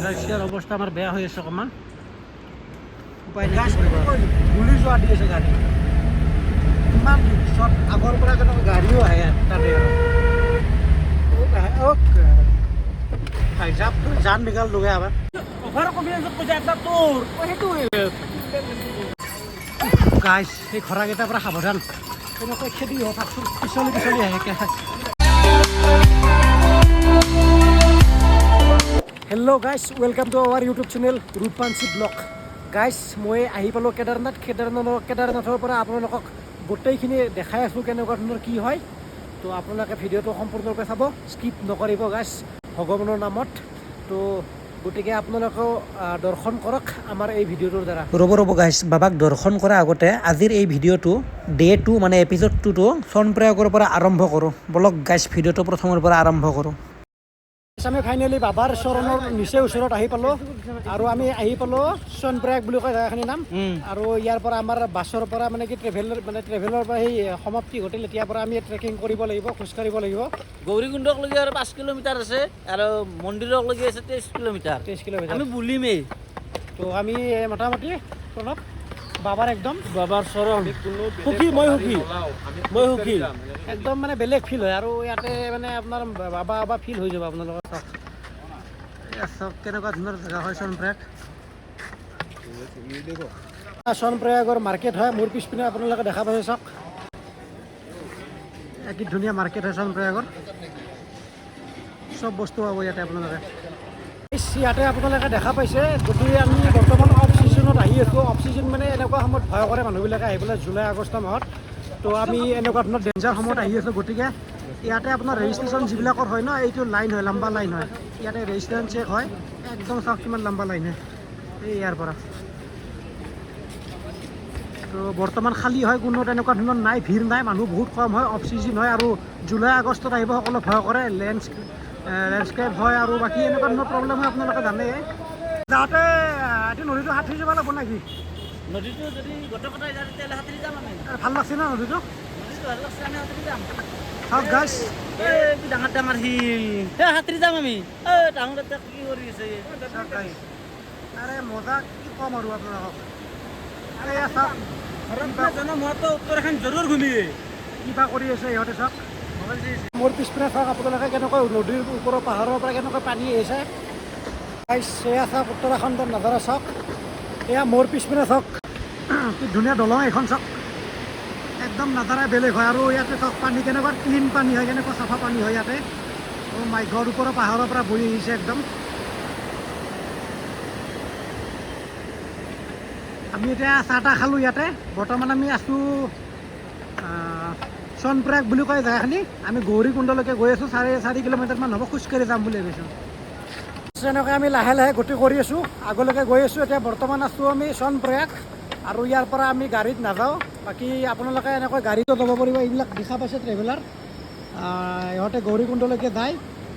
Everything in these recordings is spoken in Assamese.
ৰাশিয়াৰ অবস্থা আমাৰ বেয়া হয়ে আছে অকমান উপায় নাই গুলি যোৱা দি আছে গাড়ী ইমান ৰিক্সত আগৰ পৰা কোনো গাড়ীও আহে তাতে হিচাপ জান নিকাল লোগে আবাৰ গাইছ এই খৰাকেইটাৰ পৰা সাৱধান তেনেকৈ খেদি হৈ থাকচোন পিছলি পিছলি আহে hello' guys welcome to our YouTube channel Rupbanchi vlog guys মই আহি পালোঁ কেদাৰনাথৰ পৰা আপোনালোকক গোটেইখিনি দেখাই আছোঁ কেনেকুৱা ধৰণৰ কি হয় তো আপোনালোকে ভিডিঅ'টো সম্পূৰ্ণৰূপে চাব স্কিপ নকৰিব গাইছ ভগৱানৰ নামত তো গতিকে আপোনালোকেও দৰ্শন কৰক আমাৰ এই ভিডিঅ'টোৰ দ্বাৰা ৰ'ব গাইছ বাবাক দৰ্শন কৰাৰ আগতে আজিৰ এই ভিডিঅ'টো ডে 2 মানে এপিছড 2টো চনপ্ৰয়াগৰ পৰা আৰম্ভ কৰোঁ বলক গাইছ ভিডিঅ'টো প্ৰথমৰ পৰা আৰম্ভ কৰোঁ আমি ফাইনেলি বাবাৰ চৰণৰ নিচেই ওচৰত আহি পালোঁ আৰু আমি আহি পালোঁ চনপ্ৰয়াগ বুলি কয় জেগাখিনিৰ নাম আৰু ইয়াৰ পৰা আমাৰ বাছৰ পৰা মানে কি ট্ৰেভেলৰ পৰা সেই সমাপ্তি ঘটিল এতিয়াৰ পৰা আমি ট্ৰেকিং কৰিব লাগিব খোজকাঢ়িব লাগিব গৌৰীকুণ্ডকলৈকে আৰু 5 কিলোমিটাৰ আছে আৰু মন্দিৰকলৈকে আছে 23 কিলোমিটাৰ আমি বুলিমেই তো আমি মোটামুটি প্ৰণৱ বাবাৰ একদম বাবাৰ চৰণ সুখী মই সুখী একদম মানে বেলেগ ফিল হয় আৰু ইয়াতে মানে আপোনাৰ বাবা ফিল হৈ যাব আপোনালোকৰ চাওক কেনেকুৱা ধৰণৰ জেগা হয় চনপ্ৰয়াগৰ মাৰ্কেট হয় মোৰ পিছপিনে আপোনালোকে দেখা পাইছে চাওক কি ধুনীয়া মাৰ্কেট হয় চনপ্ৰয়াগৰ চব বস্তু পাব ইয়াতে আপোনালোকে ইয়াতে আপোনালোকে দেখা পাইছে গতিকে আমি বৰ্তমান অফ ছিজনত আহি আছোঁ অফ ছিজন মানে এনেকুৱা সময়ত ভয় কৰে মানুহবিলাকে আহি পেলাই জুলাই আগষ্ট মাহত তো আমি এনেকুৱা ধৰণৰ ডেঞ্জাৰ সময়ত আহি আছোঁ গতিকে ইয়াতে আপোনাৰ ৰেজিষ্ট্ৰেশ্যন যিবিলাকৰ হয় ন এইটো লাইন হয় লম্বা লাইন হয় ইয়াতে ৰেজিষ্ট্ৰেশ্যন চেক হয় একদম চাওক কিমান লম্বা লাইন হয় এই ইয়াৰ পৰা তো বৰ্তমান খালী হয় কোনো তেনেকুৱা ধৰণৰ নাই ভিৰ নাই মানুহ বহুত কম হয় অফ ছিজন হয় আৰু জুলাই আগষ্টত আহিব সকলো ভয় কৰে লেণ্ডস্কেপ হয় আৰু বাকী এনেকুৱা ধৰণৰ প্ৰব্লেম হয় আপোনালোকে জানে যাওঁতে এতিয়া নদীটো হাত থৈ যাব লাগিব নেকি নদীটো যদি গোটেই যায় তেতিয়াহ'লে হাতৰি যাম আমি ভাল লাগছে না নদীটো ভাল লাগছে আমি হাতৰি যাম চাওক গাইছ কি ডাঙৰ শিল হাতৰি যাম আমি ডাঙৰ এটা কি কৰি আছে আৰে মজা কি ক'ম আৰু আপোনালোকক আৰে চাওক মইতো উত্তৰাখণ্ড জৰুৰ ঘূমিয়ে কিবা কৰি আছে ইহঁতে চাওক মোৰ পিছপিনে চাওক আপোনালোকে কেনেকৈ নদীৰ ওপৰৰ পাহাৰৰ পৰা কেনেকৈ পানী আহিছে এয়া চাওক উত্তৰাখণ্ডৰ নাজাৰা চাওক এয়া মোৰ পিছপিনে চাওক কি ধুনীয়া দলং এখন চাওক একদম নাজাৰাই বেলেগ হয় আৰু ইয়াতে চাওক পানী কেনেকুৱা ক্লিন পানী হয় কেনেকুৱা চাফা পানী হয় ইয়াতে ঘৰ ওপৰৰ পাহাৰৰ পৰা বৈ আহিছে একদম আমি এতিয়া চাহ তাহ খালোঁ ইয়াতে বৰ্তমান আমি আছোঁ চনপ্ৰয়াগ বুলি কয় জেগাখিনি আমি গৌৰীকুণ্ডলৈকে গৈ আছোঁ 4.5 কিলোমিটাৰমান হ'ব খোজকাঢ়ি যাম বুলি ভাবিছোঁ তেনেকৈ আমি লাহে লাহে গতি কৰি আছোঁ আগলৈকে গৈ আছোঁ এতিয়া বৰ্তমান আছোঁ আমি চনপ্ৰয়াগ আৰু ইয়াৰ পৰা আমি গাড়ীত নাযাওঁ বাকী আপোনালোকে এনেকৈ গাড়ীতো যাব পাৰিব এইবিলাক দেখা পাইছে ট্ৰেভেলাৰ ইহঁতে গৌৰীকুণ্ডলৈকে যায়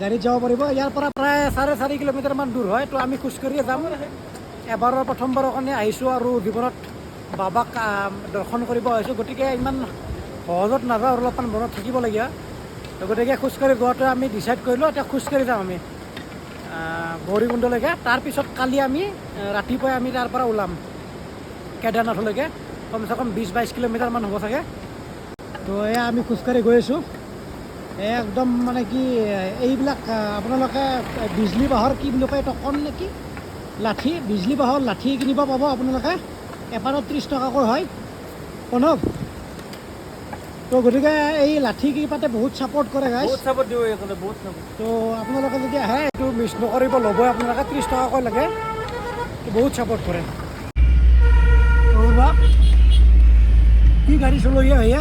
গাড়ীত যাব পাৰিব ইয়াৰ পৰা প্ৰায় 4.5 কিলোমিটাৰমান দূৰ হয় তো আমি খোজকাঢ়িয়ে যাম এবাৰৰ প্ৰথমবাৰৰ কাৰণে আহিছোঁ আৰু জীৱনত বাবাক দৰ্শন কৰিব আহিছোঁ গতিকে ইমান সহজত নাযাওঁ অলপমান মনত থাকিবলগীয়া গতিকে খোজকাঢ়ি যোৱাটো আমি ডিচাইড কৰিলোঁ এতিয়া খোজকাঢ়ি যাম আমি গৌৰীকুণ্ডলৈকে তাৰপিছত কালি আমি ৰাতিপুৱাই আমি তাৰ পৰা ওলাম কেদাৰনাথলৈকে কমচে কম 20-22 কিলোমিটাৰমান হ'ব চাগে তো এয়া আমি খোজকাঢ়ি গৈ আছোঁ একদম মানে কি এইবিলাক আপোনালোকে বিজলী বাঁহৰ কি বুলি কয় টকন নেকি লাঠি বিজলী বাঁহৰ লাঠি কিনিব পাব আপোনালোকে এপাৰত 30 টকাকৈ হয় প্ৰণৱ তো গতিকে এই লাঠি কেইপাতে বহুত ছাপোৰ্ট কৰে গাইছ তো আপোনালোকে যদি আহে এইটো মিছ নকৰিব ল'বই আপোনালোকে 30 টকাকৈ লাগে বহুত ছাপোৰ্ট কৰে কি গাড়ী চলাই আহে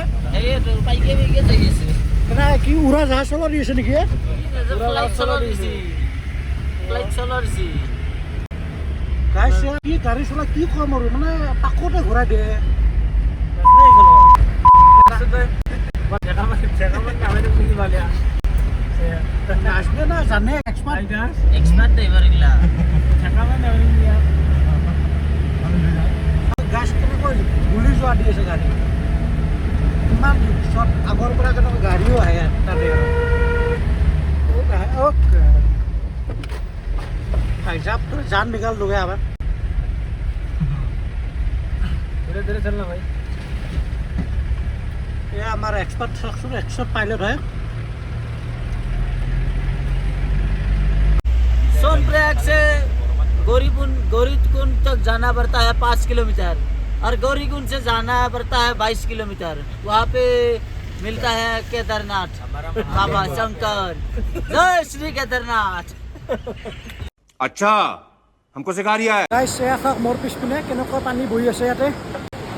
কি উৰা জাহাজ চলাই আছে নেকি কি গাড়ী চলাই কি কম আৰু মানে পাকতে ঘূৰাই দিয়ে জানে এক্সপাৰ্ট ড্ৰাইভাৰ এইগিলা গাছ কেনেকৈ গুলি যোৱা দি আছে গাড়ী ইমান ৰিক্সত আগৰ পৰা কেনেকুৱা গাড়ীও আহে তাতে भाई साहब तो जान निकाल दोगे आप धीरे धीरे चलना भाई ये हमारा एक्सपर्ट पायलट है सोनप्रयाग से गौरीकुंड तक जाना पड़ता है 5 किलोमीटर और गौरीकुंड से जाना पड़ता है 22 किलोमीटर। वहाँ पे मिलता है केदारनाथ बाबा शंकर। जय श्री केदारनाथ। अच्छा हमको सिखा रिया है गाइस এয়া চাওক মোৰ পিছপিনে কেনেকুৱা পানী বহি আছে ইয়াতে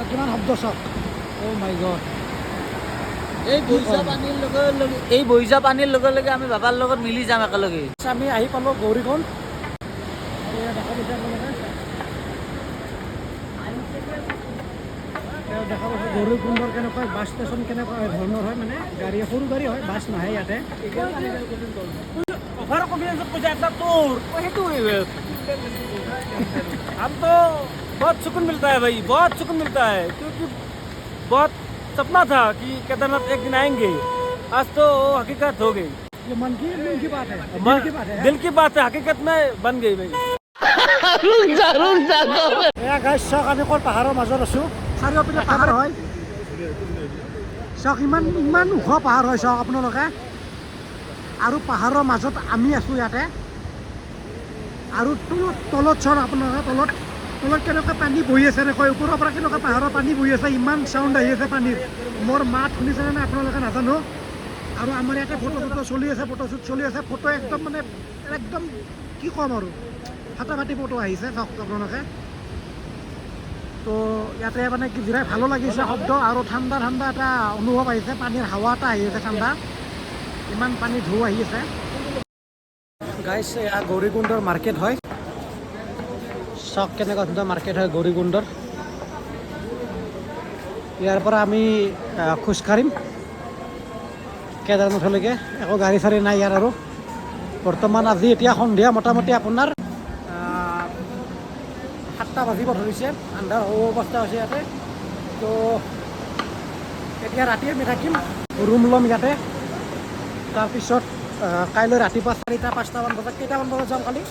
কিমান শব্দ চাওক ও মাই গড এই বৈজা পানীৰ লগে লগে আমি বাবাৰ লগত মিলি যাম একেলগে। আমি আহি পালোঁ গৌৰীকুণ্ড আৰু এয়া দেখা পাইছে আপোনালোকে দেখা পাইছে গৌৰীকুণ্ডৰ কেনেকুৱা বাছ ষ্টেচন কেনেকুৱা ধৰণৰ হয় মানে গাড়ী সৰু গাড়ী হয় বাছ নাহে ইয়াতে हम तो बहुत सुकून मिलता है भाई, बहुत सुकून मिलता है क्योंकि बहुत सपना था कि केदारनाथ एक दिन आएंगे। आज तो हकीकत हो गई। ये मन की दिल की बात है दिल की बात है, हकीकत में बन गई भाई। এয়া গাইছ চাওক আমি ক'ত পাহাৰৰ মাজত আছোঁ চাৰিওপিনে পাহাৰ হয় চাওক ইমান ইমান ওখ পাহাৰ হয় চাওক আপোনালোকে আৰু পাহাৰৰ মাজত আমি আছোঁ ইয়াতে আৰু তলত চাওক আপোনালোকে তলত কেনেকুৱা পানী বহি আছে এনেকৈ ওপৰৰ পৰা কেনেকুৱা পাহাৰৰ পানী বহি আছে ইমান চাউণ্ড আহি আছে পানীৰ মোৰ মাত শুনিছেনে নাই আপোনালোকে নাজানো আৰু আমাৰ ইয়াতে ফটোশ্বুট চলি আছে ফটো একদম মানে একদম কি ক'ম আৰু ফাটাফাটি ফটো আহিছে চাওক আপোনালোকে তো ইয়াতে মানে কি বিৰাট ভালো লাগিছে শব্দ আৰু ঠাণ্ডা এটা অনুভৱ আহিছে পানীৰ হাৱা এটা আহি আছে ঠাণ্ডা ইমান পানী ঢৌ আহি আছে গাইছ এয়া গৌৰীকুণ্ডৰ মাৰ্কেট হয় চাওক কেনেকুৱা ধুনীয়া মাৰ্কেট হয় গৌৰীকুণ্ডৰ ইয়াৰ পৰা আমি খোজকাঢ়িম কেদাৰনাথলৈকে একো গাড়ী চাড়ী নাই ইয়াৰ আৰু বৰ্তমান আজি এতিয়া সন্ধিয়া মোটামুটি আপোনাৰ 7টা বাজিব ধৰিছে আন্ধাৰ হ'ব অৱস্থা হৈছে ইয়াতে তো এতিয়া ৰাতি আমি থাকিম ৰুম ল'ম ইয়াতে তাৰপিছত কাইলৈ ৰাতিপুৱা 4টা-5টামান বজাত কেইটামান বজাত যাম খালি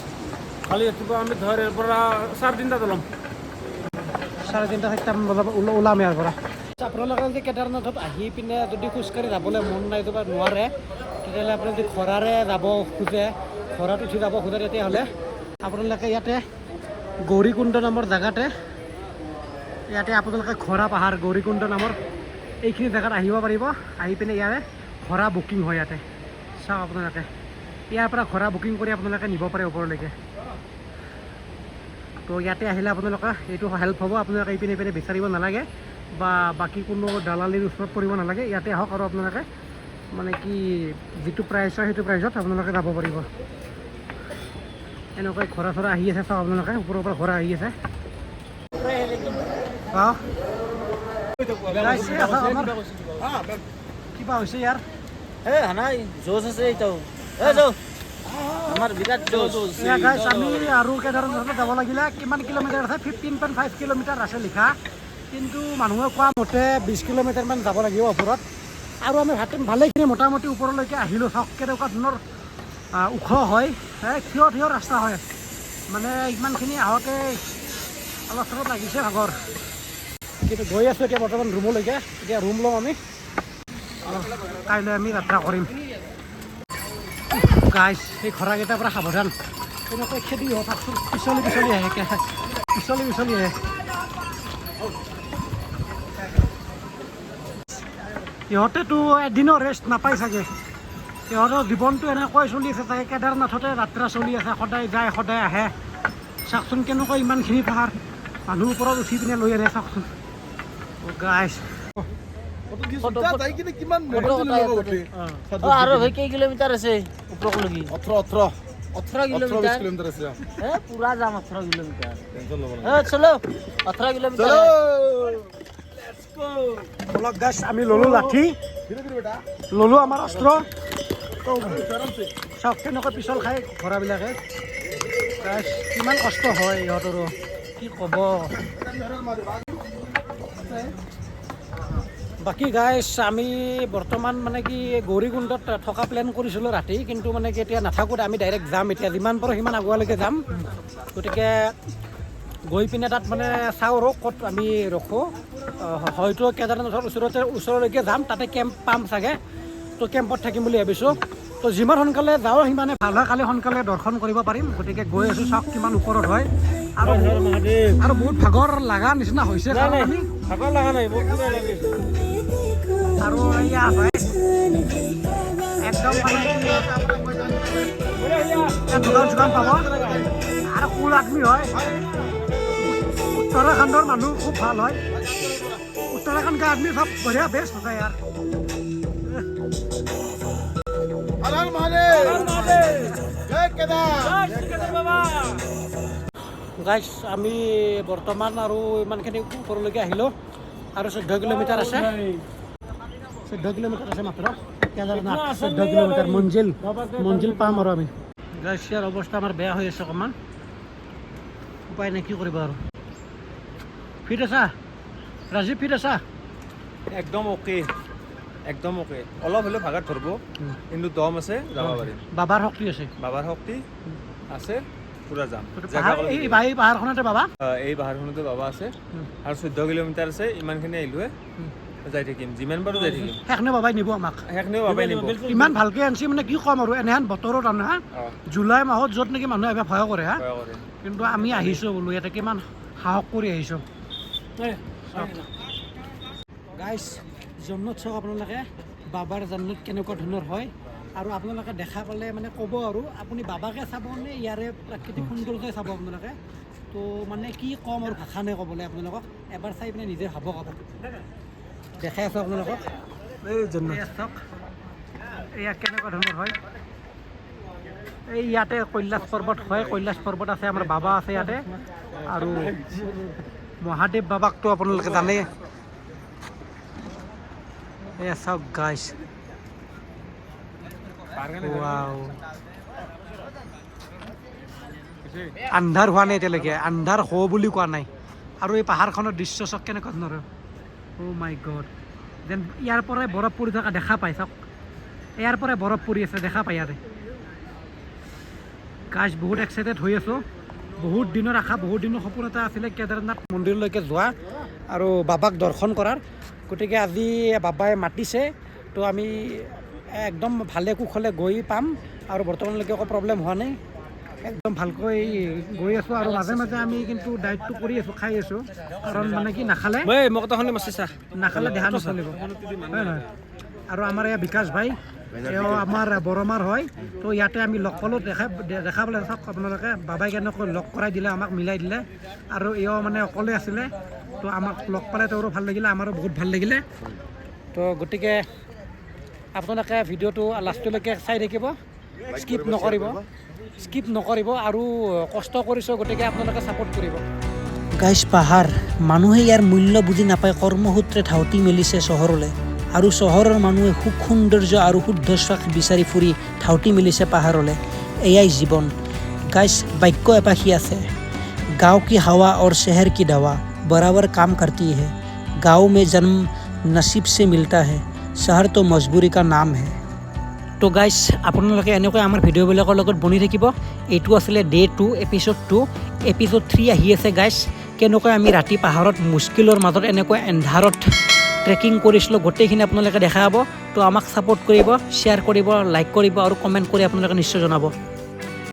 ৰাতিপুৱা আমি ধৰ ইয়াৰ পৰা 3:30 ওলাম 3:30-4টামান বজাত ওলাম ইয়াৰ পৰা আপোনালোকে যদি কেদাৰনাথত আহি পিনে যদি খোজকাঢ়ি যাবলৈ মন নাই বা নোৱাৰে তেতিয়াহ'লে আপুনি যদি ঘোঁৰাৰে যাব খোজে ঘোঁৰাত উঠি যাব খোজে তেতিয়াহ'লে আপোনালোকে ইয়াতে গৌৰীকুণ্ড নামৰ জেগাতে ইয়াতে আপোনালোকে ঘোঁৰা পাহাৰ গৌৰীকুণ্ড নামৰ এইখিনি জেগাত আহিব পাৰিব আহি পিনে ইয়াৰে ঘোঁৰা বুকিং হয় ইয়াতে চাওক আপোনালোকে ইয়াৰ পৰা ঘোঁৰা বুকিং কৰি আপোনালোকে নিব পাৰে ওপৰলৈকে তো ইয়াতে আহিলে আপোনালোকে এইটো হেল্প হ'ব আপোনালোকে ইপিনে বিচাৰিব নালাগে বা বাকী কোনো দালালিৰ ওচৰত পৰিব নালাগে ইয়াতে আহক আৰু আপোনালোকে মানে কি যিটো প্ৰাইচ হয় সেইটো প্ৰাইচত আপোনালোকে যাব পাৰিব এনেকৈ ঘোঁৰা চৰা আহি আছে চাওক আপোনালোকে ওপৰৰ পৰা ঘোঁৰা আহি আছে কিবা হৈছে ইয়াৰ হানাই জোচ আছে এইটো আমাৰ বিৰাট জোচ আমি আৰু কেদাৰনাথত যাব লাগিলে কিমান কিলোমিটাৰ আছে 15.5 কিলোমিটাৰ আছে লিখা কিন্তু মানুহে কোৱা মতে 20 কিলোমিটাৰমান যাব লাগিব ওপৰত আৰু আমি ভালেখিনি মোটামুটি ওপৰলৈকে আহিলোঁ চাওক কেনেকুৱা ধৰণৰ ওখ হয় থিয় ৰাস্তা হয় মানে ইমানখিনি আহোঁতে অলপ চলপ লাগিছে ভাগৰ কিন্তু গৈ আছোঁ এতিয়া বৰ্তমান ৰুমলৈকে এতিয়া ৰুম ল'ম আমি কাইলৈ আমি যাত্ৰা কৰিম গাইছ এই ঘোঁৰাকেইটাৰ পৰা সাৱধান তেনেকৈ খেদি হয় পাকচোন পিছলি আহে পিছলি আহে সিহঁতেতো এদিনো ৰেষ্ট নাপায় চাগে সিহঁতৰ জীৱনটো এনেকৈ চলি আছে চাগে কেদাৰনাথতে যাত্ৰা চলি আছে সদায় যায় সদায় আহে চাওকচোন কেনেকৈ ইমানখিনি পাহাৰ মানুহ ওপৰত উঠি পিনে লৈ আনে চাওকচোন গাইছ আৰু কেই কিলোমিটাৰ আছে ওপৰলৈকে 18 কিলোমিটাৰ আছে পুৰা যাম 18 কিলোমিটাৰ চলো 18 কিলোমিটাৰ অলপ গাছ আমি ল'লোঁ লাঠি ল'লোঁ আমাৰ অস্ত্ৰ চাওক কেনেকৈ পিছল খায় ঘোঁৰাবিলাকে কিমান কষ্ট হয় ইহঁতৰো কি ক'ব বাকী গাইছ আমি বৰ্তমান মানে কি গৌৰীকুণ্ডত থকা প্লেন কৰিছিলোঁ ৰাতি, কিন্তু মানে কি এতিয়া নাথাকোঁ, আমি ডাইৰেক্ট যাম এতিয়া, যিমান পাৰোঁ সিমান আগুৱালৈকে যাম। গতিকে গৈ পিনে তাত মানে চাওঁ আৰু ক'ত আমি ৰখোঁ। হয়তো কেদাৰনাথৰ ওচৰলৈকে যাম, তাতে কেম্প পাম চাগে, তো কেম্পত থাকিম বুলি ভাবিছোঁ। তো যিমান সোনকালে যাওঁ সিমানে ভাল হয়, কালি সোনকালে দৰ্শন কৰিব পাৰিম। গতিকে গৈ আছোঁ, চাওক কিমান ওপৰত হয়, আৰু বহুত ভাগৰ লগা নিচিনা হৈছে কাৰণ আমি ভাগৰ লগা নাই, বহুত কিবা লাগিছে। আৰু এয়া হয় একদম মানে দোকান চোকান পাব আৰু কুল আদমি হয়। উত্তৰাখণ্ডৰ মানুহ খুব ভাল হয়, উত্তৰাখণ্ড का आदमी सब बढ़िया बेस्ट होता है यार। গাইছ আমি বৰ্তমান আৰু ইমানখিনি ওপৰলৈকে আহিলোঁ, আৰু 14 কিলোমিটাৰ আছে, 14 কিলোমিটাৰ আছে মাত্ৰ কেদাৰনাথ, 14 কিলোমিটাৰ মঞ্জিল পাম আৰু আমি। গাইছ ইয়াৰ অৱস্থা আমাৰ বেয়া হৈ আছে অকণমান, উপায় নাই, কি কৰিবা আৰু। ফিট আছা ৰাজীৱ, ফিট আছা? একদম অ'কে, একদম অ'কে। অলপ হ'লেও ভাগাত ধৰিব, কিন্তু দম আছে, যাব পাৰিম। বাবাৰ শক্তি আছে, বাবাৰ শক্তি আছে, পুৰা যাম। এই পাহাৰখনতে বাবা, এই পাহাৰখনতে বাবা আছে, আৰু 14 কিলোমিটাৰ আছে, ইমানখিনি আহিলোৱে, যাই থাকিম, যিমান পাৰোঁ যাই থাকিম। সেইখিনি বাবাই নিব আমাক, সেইখিনিও বাবাই নিব। ইমান ভালকৈ আনিছে মানে কি ক'ম আৰু, এনেহেন বতৰত আনে হা, জুলাই মাহত য'ত নেকি মানুহে এবাৰ ভয় কৰে হা, কিন্তু আমি আহিছোঁ বোলো, ইয়াতে কিমান সাহস কৰি আহিছোঁ। গাইছ জন্নত চাওক আপোনালোকে, বাবাৰ জন্নত কেনেকুৱা ধৰণৰ হয়, আৰু আপোনালোকে দেখা পালে মানে ক'ব আৰু আপুনি বাবাকে চাবনে ইয়াৰে প্ৰাকৃতিক সৌন্দৰ্যই চাব আপোনালোকে, তো মানে কি ক'ম আৰু ভাষা নাই ক'বলৈ আপোনালোকক, এবাৰ চাই পিনে নিজে ভাবক। আকৌ দেখাই আছোঁ আপোনালোকক, এই জন্নত চাওক এয়া কেনেকুৱা ধৰণৰ হয়। এই ইয়াতে কৈলাশ পৰ্বত হয়, কৈলাশ পৰ্বত আছে, আমাৰ বাবা আছে ইয়াতে, আৰু মহাদেৱ বাবাকতো আপোনালোকে জানেই। এয়া চাওক গাইছ, ৱাও, আন্ধাৰ হোৱা নাই এতিয়ালৈকে, আন্ধাৰ হওঁ বুলি কোৱা নাই। আৰু এই পাহাৰখনৰ দৃশ্য চাওক কেনেকুৱা ধৰণৰ, অ' মাই গড, যেন ইয়াৰ পৰাই বৰফ পৰি থকা দেখা পায়, চাওক ইয়াৰ পৰাই বৰফ পৰি আছে, দেখা পায় ইয়াতে। গাইছ বহুত এক্সাইটেড হৈ আছোঁ, বহুত দিনৰ আশা, বহুত দিনৰ সপোন এটা আছিলে কেদাৰনাথ মন্দিৰলৈকে যোৱা আৰু বাবাক দৰ্শন কৰাৰ। গতিকে আজি বাবাই মাতিছে, তো আমি একদম ভালে কুশলে গৈ পাম, আৰু বৰ্তমানলৈকে একো প্ৰব্লেম হোৱা নাই, একদম ভালকৈ গৈ আছোঁ। আৰু মাজে মাজে আমি কিন্তু ডায়েটটো কৰি আছোঁ, খাই আছোঁ, কাৰণ মানে কি নাখালে দেহা নচলিব, হয় নহয়। আৰু আমাৰ এয়া বিকাশ ভাই, এওঁ আমাৰ বৰমাৰ হয়, তো ইয়াতে আমি লগ পালোঁ, দেখা পালে চাওক আপোনালোকে, বাবাই কেনেকৈ লগ কৰাই দিলে, আমাক মিলাই দিলে, আৰু এওঁ মানে অকলে আছিলে, তো আমাক লগ পালে তেওঁৰো ভাল লাগিলে, আমাৰো বহুত ভাল লাগিলে। তো গতিকে আপোনালোকে ভিডিঅ'টো লাষ্টলৈকে চাই থাকিব, স্কিপ নকৰিব, আৰু কষ্ট কৰিছোঁ, গতিকে আপোনালোকে ছাপোৰ্ট কৰিব। গাইছ পাহাৰ, মানুহে ইয়াৰ মূল্য বুজি নাপায়, কৰ্মসূত্ৰে ধাউতি মেলিছে চহৰলৈ, আৰু চহৰৰ মানুহে সুখ সৌন্দৰ্য আৰু শুদ্ধ শ্বাস বিচাৰি ফুৰি ধাউতি মেলিছে পাহাৰলৈ। এয়াই জীৱন। গাইছ বাক্য এপাশী আছে, গাঁও কি হাৱা और शहर की दवा बराबर काम करती है, गाँव में जन्म नसीब से मिलता है, शहर तो मजबूरी का नाम है। তো গাইছ আপোনালোকে এনেকৈ আমাৰ ভিডিঅ'বিলাকৰ লগত বনি থাকিব। এইটো আছিলে ডে 2 এপিছ'ড 2, এপিছ'ড 3 আহি আছে গাইছ। কেনেকৈ আমি ৰাতি পাহাৰত মুস্কিলৰ মাজত এনেকৈ এন্ধাৰত ট্ৰেকিং কৰিছিলোঁ, গোটেইখিনি আপোনালোকে দেখা পাব। তো আমাক ছাপোৰ্ট কৰিব, শ্বেয়াৰ কৰিব, লাইক কৰিব, আৰু কমেণ্ট কৰি আপোনালোকে নিশ্চয় জনাব।